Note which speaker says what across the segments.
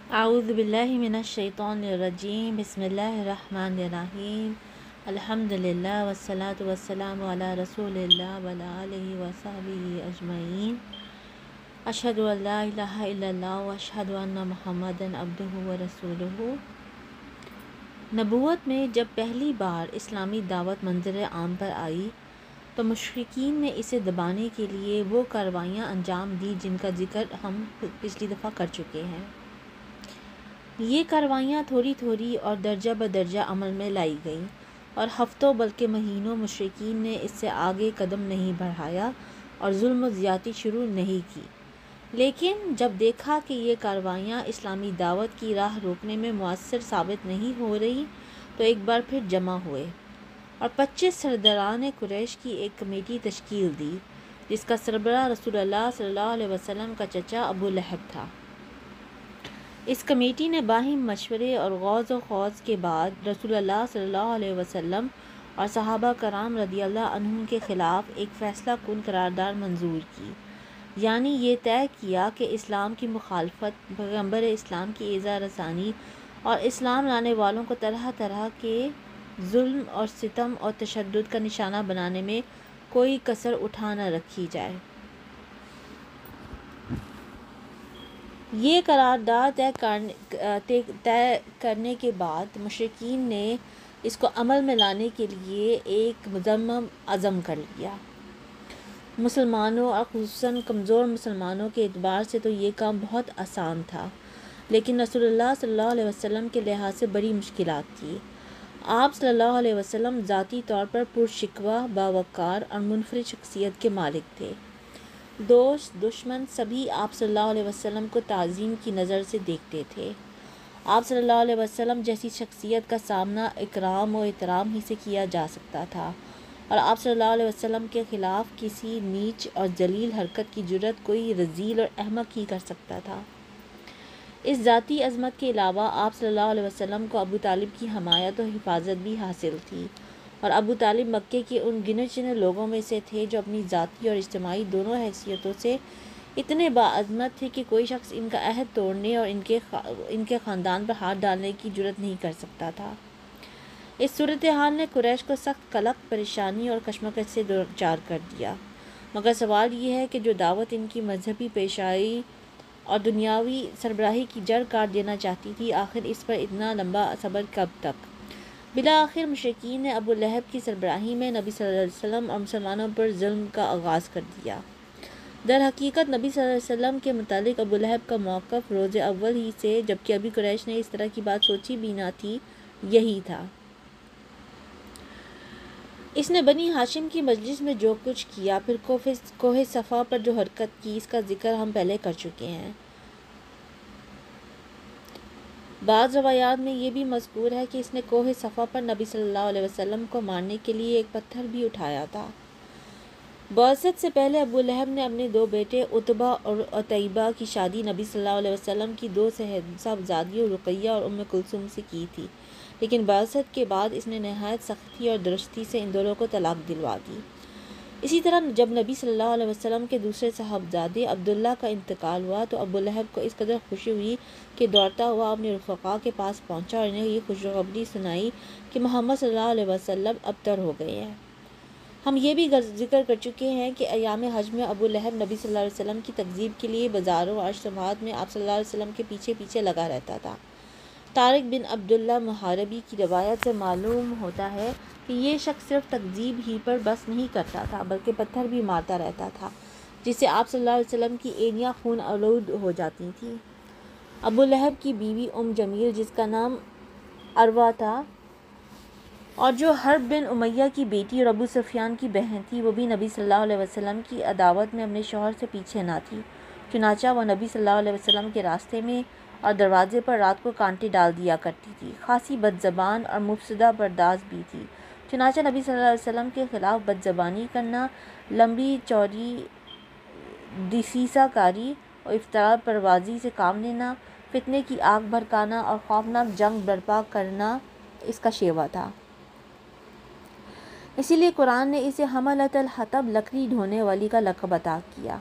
Speaker 1: اعوذ باللہ من الشیطان الرجیم بسم اللہ الرحمن الرحیم الحمدللہ والصلاة والسلام علی رسول اللہ وعلی آلہ وصحبہ اجمعین اشہد ان لا الہ الا اللہ واشہد ان محمدا عبدہ ورسولہ۔ نبوت میں جب پہلی بار اسلامی دعوت منظر عام پر آئی تو مشرکین نے اسے دبانے کے لیے وہ کارروائیاں انجام دی جن کا ذکر ہم پچھلی دفعہ کر چکے ہیں۔ یہ کارروائیاں تھوڑی تھوڑی اور درجہ بدرجہ عمل میں لائی گئیں اور ہفتوں بلکہ مہینوں مشرکین نے اس سے آگے قدم نہیں بڑھایا اور ظلم و زیادتی شروع نہیں کی، لیکن جب دیکھا کہ یہ کارروائیاں اسلامی دعوت کی راہ روکنے میں مؤثر ثابت نہیں ہو رہی تو ایک بار پھر جمع ہوئے اور 25 سرداران قریش کی ایک کمیٹی تشکیل دی جس کا سربراہ رسول اللہ صلی اللہ علیہ وسلم کا چچا ابو لہب تھا۔ اس کمیٹی نے باہم مشورے اور غوض و خوض کے بعد رسول اللہ صلی اللہ علیہ وسلم اور صحابہ کرام رضی اللہ عنہم کے خلاف ایک فیصلہ کن قرارداد منظور کی، یعنی یہ طے کیا کہ اسلام کی مخالفت، پیغمبر اسلام کی ایذا رسانی اور اسلام لانے والوں کو طرح طرح کے ظلم اور ستم اور تشدد کا نشانہ بنانے میں کوئی کسر اٹھا نہ رکھی جائے۔ یہ قرارداد طے کرنے کے بعد مشرکین نے اس کو عمل میں لانے کے لیے ایک مصمم عزم کر لیا۔ مسلمانوں اور خصوصاً کمزور مسلمانوں کے اعتبار سے تو یہ کام بہت آسان تھا، لیکن رسول اللہ صلی اللہ علیہ وسلم کے لحاظ سے بڑی مشکلات تھی۔ آپ صلی اللہ علیہ وسلم ذاتی طور پر پرشکوہ، باوقار اور منفرد شخصیت کے مالک تھے۔ دوست دشمن سبھی آپ صلی اللہ علیہ وسلم کو تعظیم کی نظر سے دیکھتے تھے۔ آپ صلی اللہ علیہ وسلم جیسی شخصیت کا سامنا اکرام و احترام ہی سے کیا جا سکتا تھا، اور آپ صلی اللہ علیہ وسلم کے خلاف کسی نیچ اور ذلیل حرکت کی جرأت کوئی رذیل اور احمق ہی کر سکتا تھا۔ اس ذاتی عظمت کے علاوہ آپ صلی اللہ علیہ وسلم کو ابو طالب کی حمایت و حفاظت بھی حاصل تھی، اور ابو طالب مکے کے ان گنے چنے لوگوں میں سے تھے جو اپنی ذاتی اور اجتماعی دونوں حیثیتوں سے اتنے باعظمت تھے کہ کوئی شخص ان کا عہد توڑنے اور ان کے خاندان پر ہاتھ ڈالنے کی جرأت نہیں کر سکتا تھا۔ اس صورتحال نے قریش کو سخت قلق، پریشانی اور کشمکش سے دوچار کر دیا، مگر سوال یہ ہے کہ جو دعوت ان کی مذہبی پیشائی اور دنیاوی سربراہی کی جڑ کاٹ دینا چاہتی تھی، آخر اس پر اتنا لمبا صبر کب تک؟ بالآخر مشرکین نے ابو لہب کی سربراہی میں نبی صلی اللہ علیہ وسلم اور مسلمانوں پر ظلم کا آغاز کر دیا۔ در حقیقت نبی صلی اللہ علیہ وسلم کے متعلق ابو لہب کا موقف روز اول ہی سے، جبکہ ابھی قریش نے اس طرح کی بات سوچی بھی نہ تھی، یہی تھا۔ اس نے بنی ہاشم کی مجلس میں جو کچھ کیا، پھر کوہ صفا پر جو حرکت کی، اس کا ذکر ہم پہلے کر چکے ہیں۔ بعض روایات میں یہ بھی مذکور ہے کہ اس نے کوہ صفا پر نبی صلی اللہ علیہ وسلم کو مارنے کے لیے ایک پتھر بھی اٹھایا تھا۔ بعثت سے پہلے ابو لہب نے اپنے دو بیٹے عتبہ اور عتیبہ کی شادی نبی صلی اللہ علیہ وسلم کی دو صاحبزادیوں رقیہ اور ام کلثوم سے کی تھی، لیکن بعثت کے بعد اس نے نہایت سختی اور درستی سے ان دونوں کو طلاق دلوا دی۔ اسی طرح جب نبی صلی اللہ علیہ وسلم کے دوسرے صاحبزادے عبداللہ کا انتقال ہوا تو ابو لہب کو اس قدر خوشی ہوئی کہ دوڑتا ہوا اپنے رفقا کے پاس پہنچا اور انہیں یہ خوشخبری سنائی کہ محمد صلی اللہ علیہ وسلم ابتر ہو گئے ہیں۔ ہم یہ بھی ذکر کر چکے ہیں کہ ایام حج میں ابو لہب نبی صلی اللہ علیہ وسلم کی تکذیب کے لیے بازاروں اور اجتماعات میں آپ صلی اللہ علیہ وسلم کے پیچھے پیچھے لگا رہتا تھا۔ طارق بن عبداللہ محاربی کی روایت سے معلوم ہوتا ہے کہ یہ شخص صرف تکذیب ہی پر بس نہیں کرتا تھا بلکہ پتھر بھی مارتا رہتا تھا، جس سے آپ صلی اللہ علیہ وسلم کی اینیاں خون آلود ہو جاتی تھیں۔ ابو لہب کی بیوی جمیل جس کا نام عروہ تھا اور جو حرب بن امیہ کی بیٹی اور ابو سفیان کی بہن تھی، وہ بھی نبی صلی اللہ علیہ وسلم کی عداوت میں اپنے شوہر سے پیچھے نہ تھی، چنانچہ وہ نبی صلی اللہ علیہ وسلم کے راستے میں اور دروازے پر رات کو کانٹے ڈال دیا کرتی تھی۔ خاصی بد زبان اور مفسدہ پرداز بھی تھی، چنانچہ نبی صلی اللہ علیہ وسلم کے خلاف بد زبانی کرنا، لمبی چوڑی دسیسہ کاری اور افتراء پروازی سے کام لینا، فتنے کی آگ بھڑکانا اور خوفناک جنگ برپا کرنا اس کا شیوا تھا۔ اسی لیے قرآن نے اسے حملۃ الحطب، لکڑی ڈھونے والی کا لقب عطا کیا۔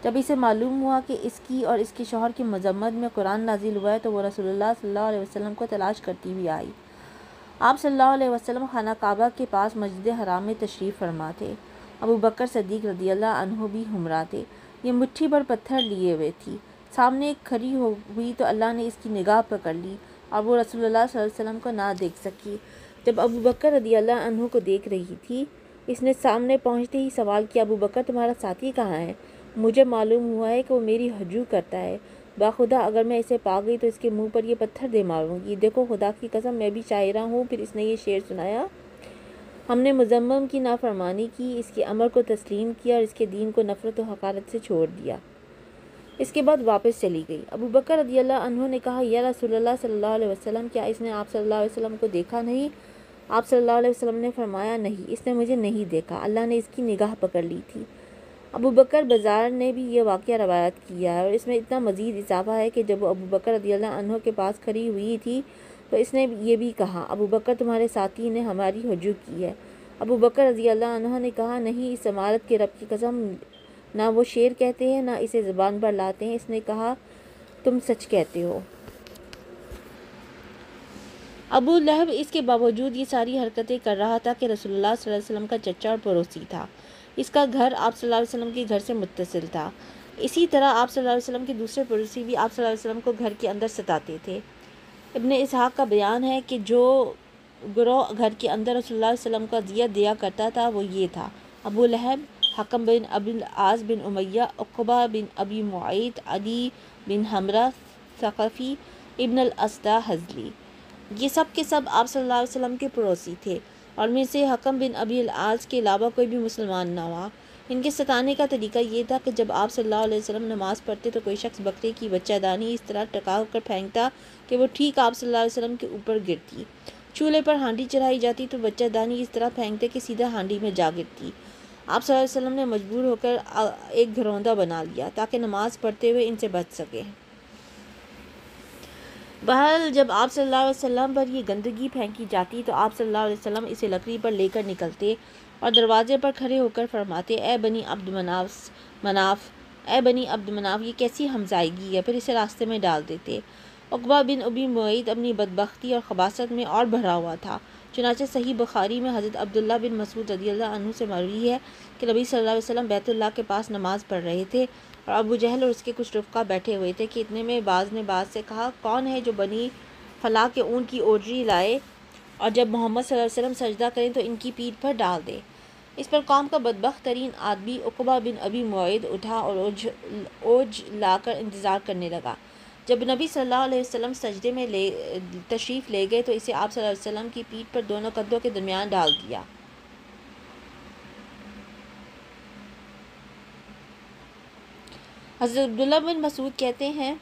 Speaker 1: جب اسے معلوم ہوا کہ اس کی اور اس کے شوہر کی مذمت میں قرآن نازل ہوا ہے تو وہ رسول اللہ صلی اللہ علیہ وسلم کو تلاش کرتی ہوئی آئی۔ آپ صلی اللہ علیہ وسلم خانہ کعبہ کے پاس مسجد حرام میں تشریف فرما تھے۔ ابو بکر صدیق رضی اللہ عنہ بھی ہمراہ تھے۔ یہ مٹھی بھر پتھر لیے ہوئے تھی۔ سامنے کھڑی ہوئی تو اللہ نے اس کی نگاہ پکڑ لی اور وہ رسول اللہ صلی اللہ علیہ وسلم کو نہ دیکھ سکی۔ جب ابو بکر رضی اللہ عنہ کو دیکھ رہی تھی، اس نے سامنے پہنچتے ہی سوال کیا، ابو بکر تمہارا ساتھی کہاں ہے؟ مجھے معلوم ہوا ہے کہ وہ میری ہجو کرتا ہے، باخدا اگر میں اسے پا گئی تو اس کے منہ پر یہ پتھر دے ماروں گی۔ دیکھو خدا کی قسم میں بھی شاعرہ ہوں۔ پھر اس نے یہ شعر سنایا، ہم نے مذمم کی نافرمانی کی، اس کے امر کو تسلیم کیا اور اس کے دین کو نفرت و حقارت سے چھوڑ دیا۔ اس کے بعد واپس چلی گئی۔ ابو بکر رضی اللہ عنہ نے کہا، یا رسول اللہ صلی اللہ علیہ وسلم، کیا اس نے آپ صلی اللہ علیہ وسلم کو دیکھا نہیں؟ آپ صلی اللہ علیہ وسلم نے فرمایا، نہیں، اس نے مجھے نہیں دیکھا، اللہ نے اس کی نگاہ پکڑ لی تھی۔ ابو بکر بازار نے بھی یہ واقعہ روایت کیا ہے اور اس میں اتنا مزید اضافہ ہے کہ جب وہ ابو بکر رضی اللہ عنہ کے پاس کھڑی ہوئی تھی تو اس نے یہ بھی کہا، ابو بکر تمہارے ساتھی نے ہماری ہجو کی ہے۔ ابو بکر رضی اللہ عنہ نے کہا، نہیں، اس عمارت کے رب کی قسم، نہ وہ شعر کہتے ہیں نہ اسے زبان پر لاتے ہیں۔ اس نے کہا، تم سچ کہتے ہو۔ ابو لہب اس کے باوجود یہ ساری حرکتیں کر رہا تھا کہ رسول اللہ صلی اللہ علیہ وسلم کا چچا اور پڑوسی تھا۔ اس کا گھر آپ صلی اللہ علیہ وسلم کے گھر سے متصل تھا۔ اسی طرح آپ صلی اللہ علیہ وسلم کے دوسرے پڑوسی بھی آپ صلی اللہ علیہ وسلم کو گھر کے اندر ستاتے تھے۔ ابن اسحاق کا بیان ہے کہ جو گروہ گھر کے اندر رسول اللہ علیہ وسلم کو اذیت دیا کرتا تھا وہ یہ تھا: ابو لہب، حکم بن ابی العاص بن امیہ، عقبہ بن ابی معیط، عدی بن حمرہ ثقفی، ابن الاسدہ ہذلی۔ یہ سب کے سب آپ صلی اللہ علیہ وسلم کے پڑوسی تھے اور میں سے حکم بن ابی العاص کے علاوہ کوئی بھی مسلمان نہ ہوا۔ ان کے ستانے کا طریقہ یہ تھا کہ جب آپ صلی اللہ علیہ وسلم نماز پڑھتے تو کوئی شخص بکرے کی بچہ دانی اس طرح ٹکا کر پھینکتا کہ وہ ٹھیک آپ صلی اللہ علیہ وسلم کے اوپر گرتی۔ چولہے پر ہانڈی چڑھائی جاتی تو بچہ دانی اس طرح پھینکتے کہ سیدھا ہانڈی میں جا گرتی۔ آپ صلی اللہ علیہ وسلم نے مجبور ہو کر ایک گھروندہ بنا لیا تاکہ نماز پڑھتے ہوئے ان سے بچ سکے۔ بہرحال جب آپ صلی اللہ علیہ وسلم پر یہ گندگی پھینکی جاتی تو آپ صلی اللہ علیہ وسلم اسے لکڑی پر لے کر نکلتے اور دروازے پر کھڑے ہو کر فرماتے، اے بنی عبد مناف، یہ کیسی ہمزائیگی ہے، پھر اسے راستے میں ڈال دیتے۔ عقبہ بن ابی معیط اپنی بدبختی اور خباثت میں اور بھرا ہوا تھا۔ چنانچہ صحیح بخاری میں حضرت عبداللہ بن مسعود رضی اللہ عنہ سے مروی ہے کہ نبی صلی اللہ علیہ وسلم بیت اللہ کے پاس نماز پڑھ رہے تھے اور ابو جہل اور اس کے کچھ رفقا بیٹھے ہوئے تھے کہ اتنے میں بعض نے بعض سے کہا، کون ہے جو بنی فلاں کے اونٹ کی اوجری لائے اور جب محمد صلی اللہ علیہ وسلم سجدہ کریں تو ان کی پیٹھ پر ڈال دے۔ اس پر قوم کا بدبخت ترین آدمی عقبہ بن ابی معیط اٹھا اور اوج لا کر انتظار کرنے لگا۔ جب نبی صلی اللہ علیہ وسلم سجدے میں تشریف لے گئے تو اسے آپ صلی اللہ علیہ وسلم کی پیٹھ پر دونوں کندھوں کے درمیان ڈال دیا۔ حضرت عبداللہ بن مسعود کہتے ہیں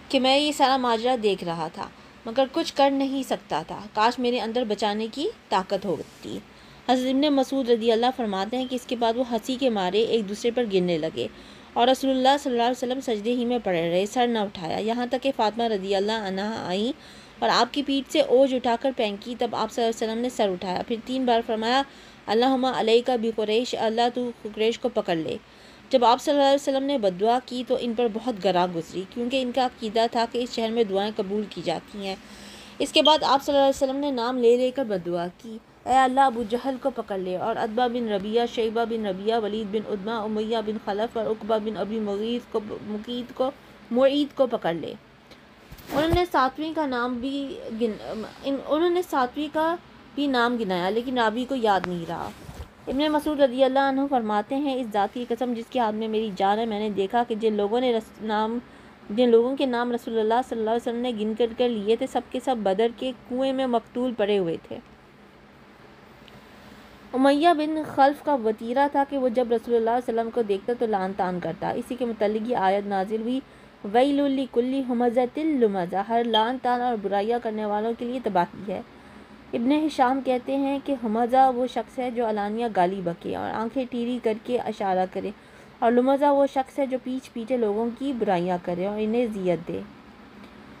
Speaker 1: کہ میں یہ سارا ماجرا دیکھ رہا تھا مگر کچھ کر نہیں سکتا تھا، کاش میرے اندر بچانے کی طاقت ہوتی۔ حضرت ابن مسعود رضی اللہ فرماتے ہیں کہ اس کے بعد وہ ہنسی کے مارے ایک دوسرے پر گرنے لگے اور رسول اللہ صلی اللہ علیہ وسلم سجدے ہی میں پڑے رہے، سر نہ اٹھایا، یہاں تک کہ فاطمہ رضی اللہ عنہا آئیں اور آپ کی پیٹھ سے اوج اٹھا کر پھینکی، تب آپ صلی اللہ علیہ وسلم نے سر اٹھایا، پھر 3 بار فرمایا، اللہم علیک بقریش، اللہ تو قریش کو پکڑ لے۔ جب آپ صلی اللہ علیہ وسلم نے بددعا کی تو ان پر بہت گراں گزری، کیونکہ ان کا عقیدہ تھا کہ اس شہر میں دعائیں قبول کی جاتی ہیں۔ اس کے بعد آپ صلی اللہ علیہ وسلم نے نام لے لے کر بددعا کی، اے اللہ ابو جہل کو پکڑ لے اور عتبہ بن ربیعہ، شیبہ بن ربیعہ، ولید بن عتبہ، امیہ بن خلف اور عقبہ بن ابی معیط کو پکڑ لے۔ انہوں نے ساتویں کا بھی نام گنایا لیکن راوی کو یاد نہیں رہا۔ ابن مسعود رضی اللہ عنہ فرماتے ہیں، اس ذات کی قسم جس کے ہاتھ میں میری جان ہے، میں نے دیکھا کہ جن لوگوں کے نام رسول اللہ صلی اللہ علیہ وسلم نے گن کر لیے تھے سب کے سب بدر کے کنویں میں مقتول پڑے ہوئے تھے۔ امیہ بن خلف کا وتیرہ تھا کہ وہ جب رسول اللہ صلی اللہ علیہ وسلم کو دیکھتا تو لعن طعن کرتا۔ اسی کے متعلق یہ آیت نازل ہوئی، ویل لکل ہمزۃ لمزہ، ہر لعن طعن اور برائیاں کرنے والوں کے لیے تباہی ہے۔ ابن ہشام کہتے ہیں کہ ہمزہ وہ شخص ہے جو علانیہ گالی بکے اور آنکھیں ٹیڑھی کر کے اشارہ کرے، اور لمزہ وہ شخص ہے جو پیچھے پیچھے لوگوں کی برائیاں کرے اور انہیں اذیت دے۔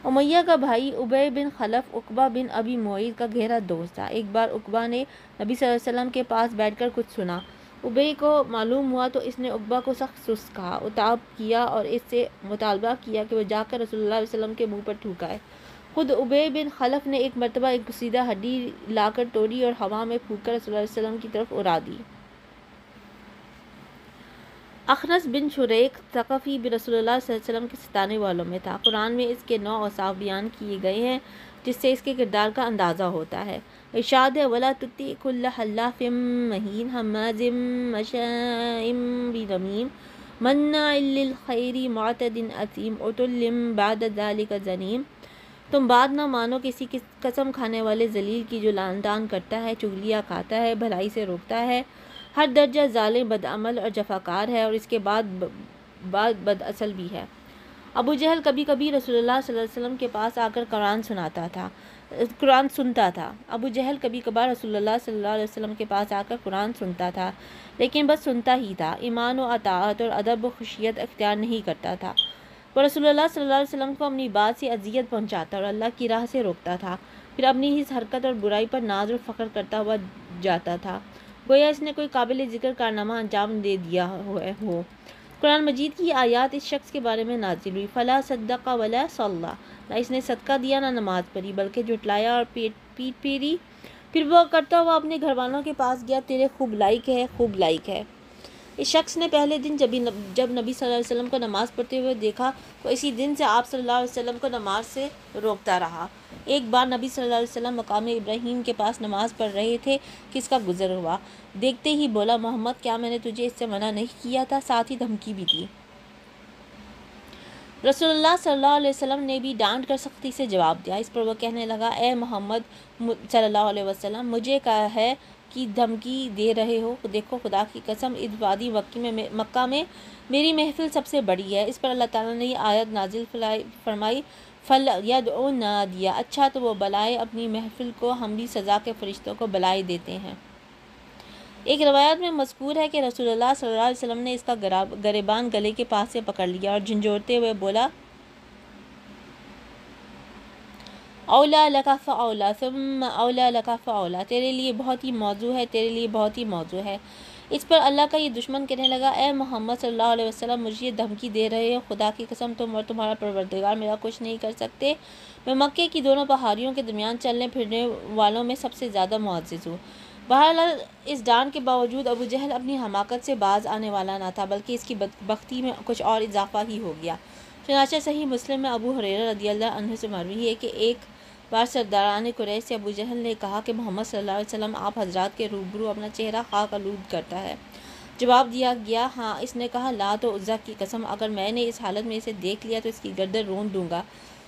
Speaker 1: امیہ کا بھائی ابی بن خلف عقبہ بن ابی معیط کا گہرا دوست تھا۔ ایک بار عقبہ نے نبی صلی اللہ علیہ وسلم کے پاس بیٹھ کر کچھ سنا ابی کو معلوم ہوا تو اس نے عقبہ کو سخت سست کہا، اتاب کیا اور اس سے مطالبہ کیا کہ وہ جا کر رسول اللہ علیہ وسلم کے منہ پر تھوکائے۔ خود ابی بن خلف نے ایک مرتبہ ایک گسیدہ ہڈی لا کر توڑی اور ہوا میں پھونک کر رسول اللہ علیہ وسلم کی طرف اڑا دی۔ اخنس بن شریق ثقفی بھی رسول اللہ صلی اللہ علیہ وسلم کے ستانے والوں میں تھا۔ قرآن میں اس کے 9 اوصاف بیان کیے گئے ہیں جس سے اس کے کردار کا اندازہ ہوتا ہے۔ ارشاد ہے وَلَا تُطِعْ كُلَّ حَلَّافٍ مَّهِينٍ ہَمَّازٍ مَّشَّاءٍ بِنَمِيمٍ مَّنَّاعٍ لِّلْخَيْرِ مُعْتَدٍ أَثِيمٍ عُتُلٍّ بَعْدَ ذَلِكَ زَنِيمٍ۔ تم بات نہ مانو کسی قسم کھانے والے ذلیل کی جو لعن طعن کرتا ہے، چغلیاں کھاتا ہے، بھلائی سے روکتا ہے، ہر درجہ ظالم، بدعمل اور جفاکار ہے، اور اس کے بعد بد اصل بھی ہے۔ ابو جہل کبھی کبھی رسول اللہ صلی اللہ علیہ وسلم کے پاس آ کر قرآن سنتا تھا۔ ابو جہل کبھی کبھار رسول اللہ صلی اللہ علیہ وسلم کے پاس آ کر قرآن سنتا تھا، لیکن بس سنتا ہی تھا، ایمان و اطاعت اور ادب و خشیت اختیار نہیں کرتا تھا۔ وہ رسول اللہ صلی اللہ علیہ وسلم کو اپنی بات سے اذیت پہنچاتا اور اللہ کی راہ سے روکتا تھا، پھر اپنی ہی اس حرکت اور برائی پر ناز اور فخر کرتا ہوا جاتا تھا، گویا اس نے کوئی قابل ذکر کارنامہ انجام دے دیا ہو۔ قرآن مجید کی آیات اس شخص کے بارے میں نازل ہوئی، فلا صدق ولا صلی، نہ اس نے صدقہ دیا نہ نماز پڑھی، بلکہ جھٹلایا اور پیٹ پھیری۔ پھر وہ کرتا ہوا اپنے گھر والوں کے پاس گیا، تیرے خوب لائق ہے، خوب لائق ہے۔ اس شخص نے پہلے دن جب نبی صلی اللہ علیہ وسلم کو نماز پڑھتے ہوئے دیکھا تو اسی دن سے آپ صلی اللہ علیہ وسلم کو نماز سے روکتا رہا۔ ایک بار نبی صلی اللہ علیہ وسلم مقام ابراہیم کے پاس نماز پڑھ رہے تھے کہ اس کا گزر ہوا، دیکھتے ہی بولا، محمد کیا میں نے تجھے اس سے منع نہیں کیا تھا؟ ساتھ ہی دھمکی بھی دی۔ رسول اللہ صلی اللہ علیہ وسلم نے بھی ڈانٹ کر سختی سے جواب دیا۔ اس پر وہ کہنے لگا، اے محمد صلی اللہ علیہ وسلم، مجھے کہا ہے کہ دھمکی دے رہے ہو؟ دیکھو خدا کی قسم، اس وادی مکہ میں میری محفل سب سے بڑی ہے۔ اس پر اللہ تعالیٰ نے یہ آیت نازل فرمائی، فَلْيَدْعُ نَادِيَهُ، اچھا تو وہ بلائے اپنی محفل کو، ہم بھی سزا کے فرشتوں کو بلائے دیتے ہیں۔ ایک روایت میں مذکور ہے کہ رسول اللہ صلی اللہ علیہ وسلم نے اس کا گریبان گلے کے پاس سے پکڑ لیا اور جھنجھوڑتے ہوئے بولا، اولا لک فاولا ثم اولا لک فاولا، تیرے لیے بہت ہی موضوع ہے، تیرے لیے بہت ہی موضوع ہے۔ اس پر اللہ کا یہ دشمن کہنے لگا، اے محمد صلی اللہ علیہ وسلم، مجھے یہ دھمکی دے رہے ہو؟ خدا کی قسم، تم اور تمہارا پروردگار میرا کچھ نہیں کر سکتے۔ میں مکے کی دونوں پہاڑیوں کے درمیان چلنے پھرنے والوں میں سب سے زیادہ معزز ہوں۔ بہرحال اس ڈانٹ کے باوجود ابو جہل اپنی حماقت سے باز آنے والا نہ تھا، بلکہ اس کی بدبختی میں کچھ اور اضافہ ہی ہو گیا۔ چنانچہ صحیح مسلم میں ابو ہریرہ رضی اللہ عنہ سے مروی ہے کہ ایک بار سرداران قریش سے ابو جہل نے کہا کہ محمد صلی اللہ علیہ وسلم آپ حضرات کے روبرو اپنا چہرہ خاک آلود کرتا ہے۔ جواب دیا گیا، ہاں۔ اس نے کہا، لات و عزیٰ کی قسم، اگر میں نے اس حالت میں اسے دیکھ لیا تو اس کی گردن رونت دوں گا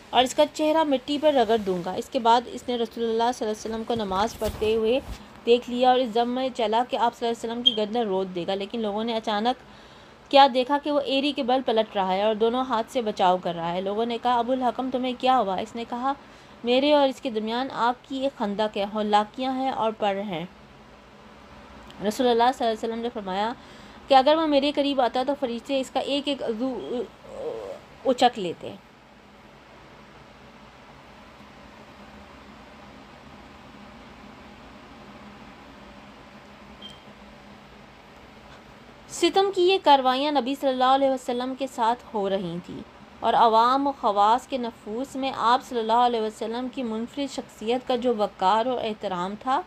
Speaker 1: اور اس کا چہرہ مٹی پر رگڑ دوں گا۔ اس کے بعد اس نے رسول اللہ صلی اللہ علیہ وسلم کو نماز پڑھتے ہوئے دیکھ لیا اور اس ضم میں چلا کہ آپ صلی اللہ علیہ وسلم کی گردن روت دے گا، لیکن لوگوں نے اچانک کیا دیکھا کہ وہ ایری کے بل پلٹ رہا ہے اور دونوں ہاتھ سے بچاؤ کر رہا ہے۔ لوگوں نے کہا، ابو الحکم تمہیں کیا ہوا؟ اس نے کہا، میرے اور اس کے درمیان آگ کی ایک خندق ہے، ہولاکیاں ہیں اور پر ہیں۔ رسول اللہ صلی اللہ علیہ وسلم نے فرمایا کہ اگر وہ میرے قریب آتا تو فرشتے اس کا ایک ایک عضو اچک لیتے۔ ستم کی یہ کاروائیاں نبی صلی اللہ علیہ وسلم کے ساتھ ہو رہی تھیں اور عوام و خواص کے نفوس میں آپ صلی اللہ علیہ وسلم کی منفرد شخصیت کا جو وقار اور احترام تھا،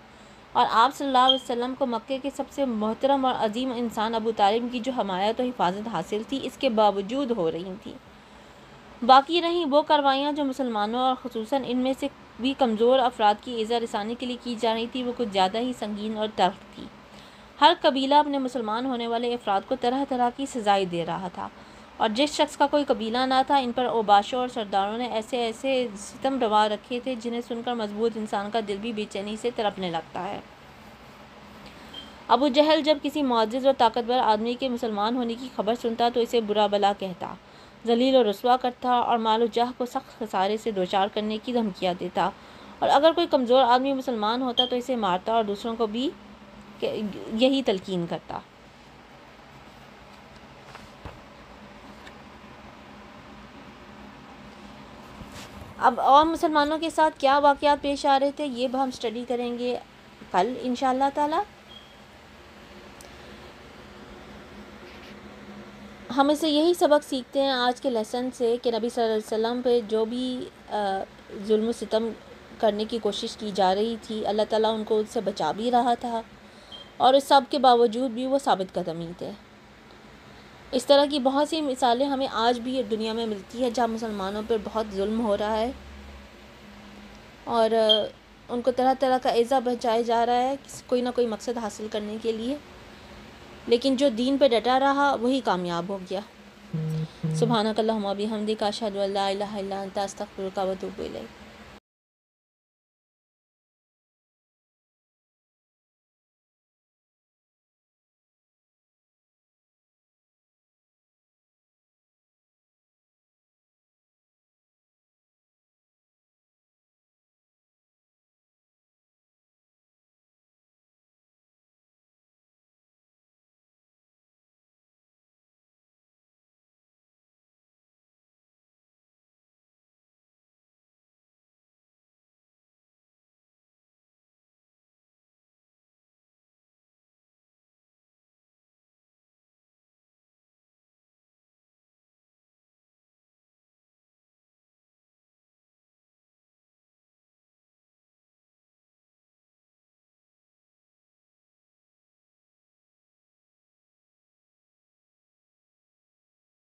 Speaker 1: اور آپ صلی اللہ علیہ وسلم کو مکے کے سب سے محترم اور عظیم انسان ابو طالب کی جو حمایت و حفاظت حاصل تھی، اس کے باوجود ہو رہی تھیں۔ باقی رہیں وہ کاروائیاں جو مسلمانوں اور خصوصاً ان میں سے بھی کمزور افراد کی ایذا رسانی کے لیے کی جا رہی تھی، وہ کچھ زیادہ ہی سنگین اور تلخ تھی۔ ہر قبیلہ اپنے مسلمان ہونے والے افراد کو طرح طرح کی سزائیں دے رہا تھا، اور جس شخص کا کوئی قبیلہ نہ تھا، ان پر اوباشوں اور سرداروں نے ایسے ستم روا رکھے تھے جنہیں سن کر مضبوط انسان کا دل بھی بے چینی سے تڑپنے لگتا ہے۔ ابو جہل جب کسی معزز اور طاقتور آدمی کے مسلمان ہونے کی خبر سنتا تو اسے برا بلا کہتا، ذلیل و رسوا کرتا اور مال و جاہ کو سخت خسارے سے دوچار کرنے کی دھمکیاں دیتا، اور اگر کوئی کمزور آدمی مسلمان ہوتا تو اسے مارتا اور دوسروں کو بھی یہی تلقین کرتا۔ اب اور مسلمانوں کے ساتھ کیا واقعات پیش آ رہے تھے، یہ ہم اسٹڈی کریں گے کل انشاءاللہ تعالی۔ ہم اسے یہی سبق سیکھتے ہیں آج کے لیسن سے کہ نبی صلی اللہ علیہ وسلم پہ جو بھی ظلم و ستم کرنے کی کوشش کی جا رہی تھی، اللہ تعالیٰ ان کو اس سے بچا بھی رہا تھا، اور اس سب کے باوجود بھی وہ ثابت قدم ہی تھے۔ اس طرح کی بہت سی مثالیں ہمیں آج بھی دنیا میں ملتی ہے جہاں مسلمانوں پر بہت ظلم ہو رہا ہے اور ان کو طرح طرح کا ایذا پہنچایا جا رہا ہے کوئی نہ کوئی مقصد حاصل کرنے کے لیے، لیکن جو دین پہ ڈٹا رہا وہی کامیاب ہو گیا۔ سبحانک اللہم و بحمدک، اشہد ان لا الہ الا انت، استغفرک و اتوب الیک۔